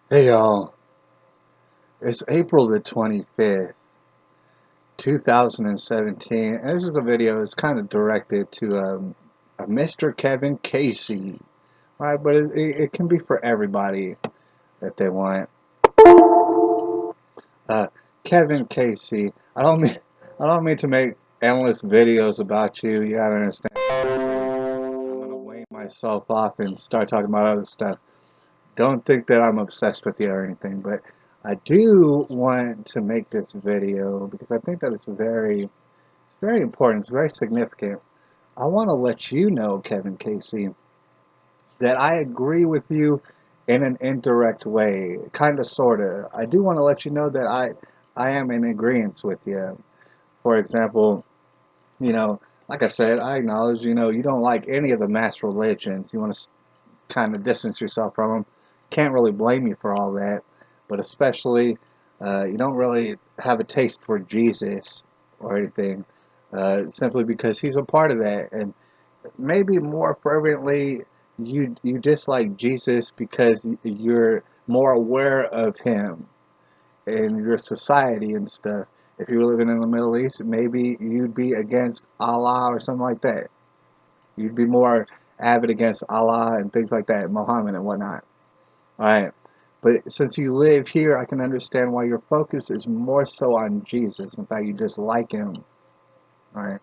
Hey y'all, it's April the 25th, 2017, and this is a video that's kind of directed to a Mr. Kevin Casey, right? But it can be for everybody that they want. Uh, Kevin Casey, I don't mean to make endless videos about you. You gotta understand. I'm gonna weigh myself off and start talking about other stuff. Don't think that I'm obsessed with you or anything, but I do want to make this video because I think that it's very important, it's very significant. I want to let you know, Kevin Casey, that I agree with you in an indirect way, kind of, sort of. I do want to let you know that I am in agreement with you. For example, you know, like I said, I acknowledge, you don't like any of the mass religions. You want to kind of distance yourself from them. Can't really blame you for all that, but especially you don't really have a taste for Jesus or anything, simply because he's a part of that, and maybe more fervently, you dislike Jesus because you're more aware of him in your society and stuff. If you were living in the Middle East, maybe you'd be against Allah or something like that. You'd be more avid against Allah and things like that, Muhammad and whatnot. All right. But since you live here, I can understand why your focus is more so on Jesus. In fact, you just like him. All right.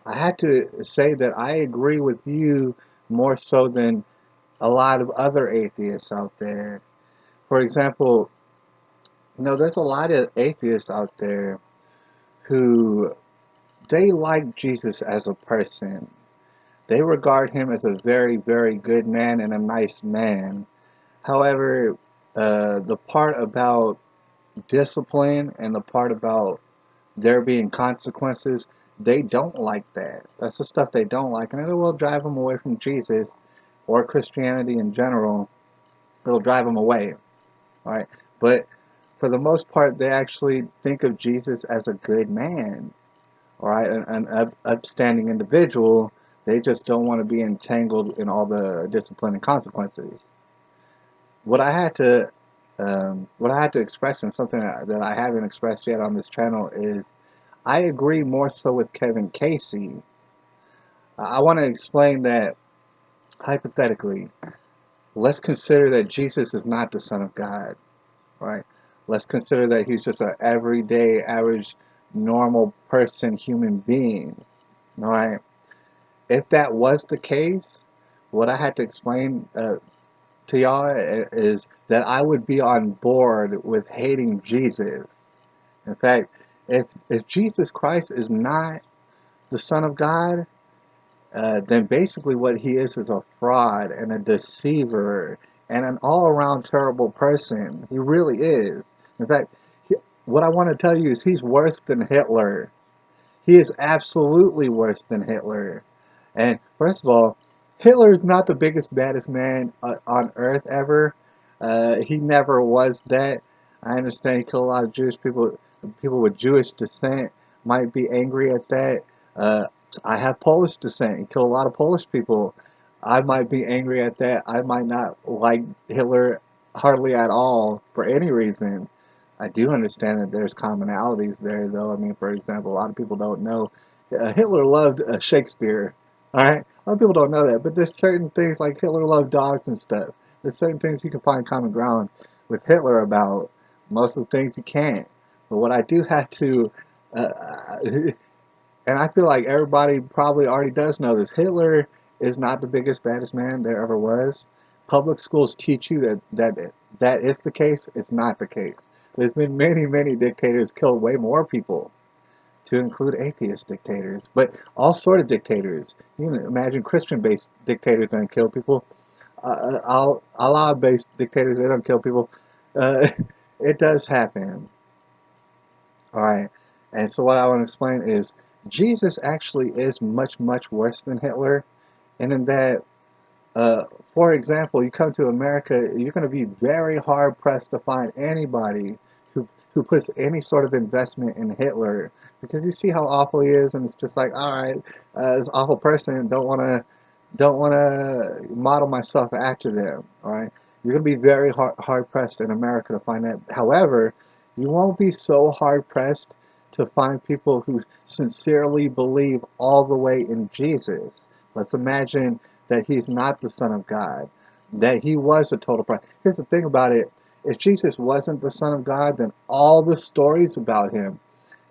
I had to say that I agree with you more so than a lot of other atheists out there. For example, there's a lot of atheists out there who they like Jesus as a person. They regard him as a very, very good man and a nice man. However, the part about discipline and the part about there being consequences, they don't like that. That's the stuff they don't like, and it will drive them away from Jesus or Christianity in general. It'll drive them away, all right? But for the most part, they actually think of Jesus as a good man, all right, an upstanding individual. They just don't want to be entangled in all the discipline and consequences. What I had to what I had to express, and something that I haven't expressed yet on this channel, is I agree more so with Kevin Casey. I want to explain that hypothetically, let's consider that Jesus is not the Son of God, right? Let's consider that he's just an everyday, average, normal person, human being, all right? If that was the case, what I had to explain to y'all is that I would be on board with hating Jesus. In fact, if Jesus Christ is not the Son of God, then basically what he is a fraud and a deceiver and an all-around terrible person. He really is. In fact, what I want to tell you is he's worse than Hitler. He is absolutely worse than Hitler. And first of all, Hitler is not the biggest, baddest man on earth ever. He never was that. I understand he killed a lot of Jewish people. People with Jewish descent might be angry at that. Uh, I have Polish descent. He killed a lot of Polish people. I might be angry at that. I might not like Hitler hardly at all for any reason. I do understand that there's commonalities there, though. I mean, for example, a lot of people don't know Hitler loved Shakespeare. All right, a lot of people don't know that, but there's certain things like Hitler loved dogs and stuff. There's certain things you can find common ground with Hitler about. Most of the things you can't. But what I do have to, and I feel like everybody probably already does know this, Hitler is not the biggest, baddest man there ever was. Public schools teach you that is the case. It's not the case. There's been many, many dictators killed way more people, to include atheist dictators, but all sort of dictators. You can imagine Christian-based dictators don't kill people. Allah-based dictators, they don't kill people. Uh, it does happen. All right. And so what I want to explain is Jesus actually is much, much worse than Hitler. And in that, uh, for example, you come to America, you're going to be very hard pressed to find anybody who puts any sort of investment in Hitler, because you see how awful he is, and it's just like, all right, this awful person, don't want to model myself after them. All right, You're going to be very hard pressed in America to find that. However, you won't be so hard pressed to find people who sincerely believe all the way in Jesus. Let's imagine that he's not the Son of God, that he was a total prophet. Here's the thing about it. If Jesus wasn't the Son of God, then all the stories about him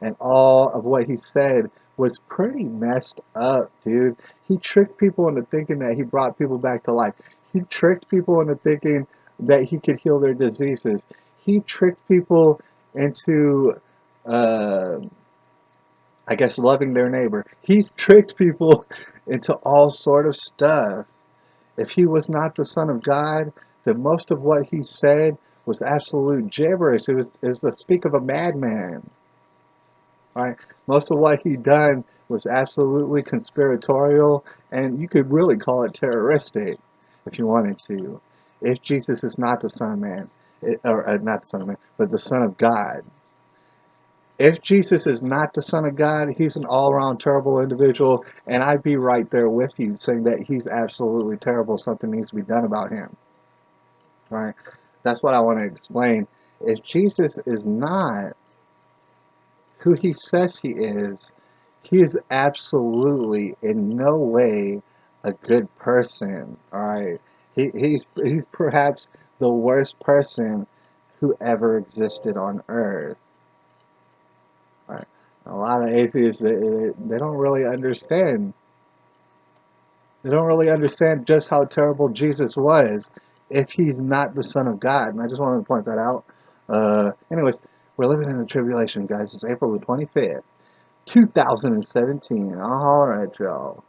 and all of what he said was pretty messed up, dude. He tricked people into thinking that he brought people back to life. He tricked people into thinking that he could heal their diseases. He tricked people into, uh, I guess, loving their neighbor. He's tricked people into all sort of stuff. If he was not the Son of God, then most of what he said was absolute gibberish. It was the speak of a madman. Right? Most of what he done was absolutely conspiratorial, and you could really call it terroristic if you wanted to. If Jesus is not the Son of Man, or not the Son of Man, but the Son of God. If Jesus is not the Son of God, he's an all-around terrible individual, and I'd be right there with you saying that he's absolutely terrible. Something needs to be done about him. Right? That's what I want to explain. If Jesus is not who he says he is absolutely in no way a good person. All right, he's perhaps the worst person who ever existed on Earth. All right, a lot of atheists they don't really understand. They don't really understand just how terrible Jesus was if he's not the Son of God. And I just wanted to point that out. Anyways, we're living in the tribulation, guys. It's April the 25th. 2017. All right, y'all.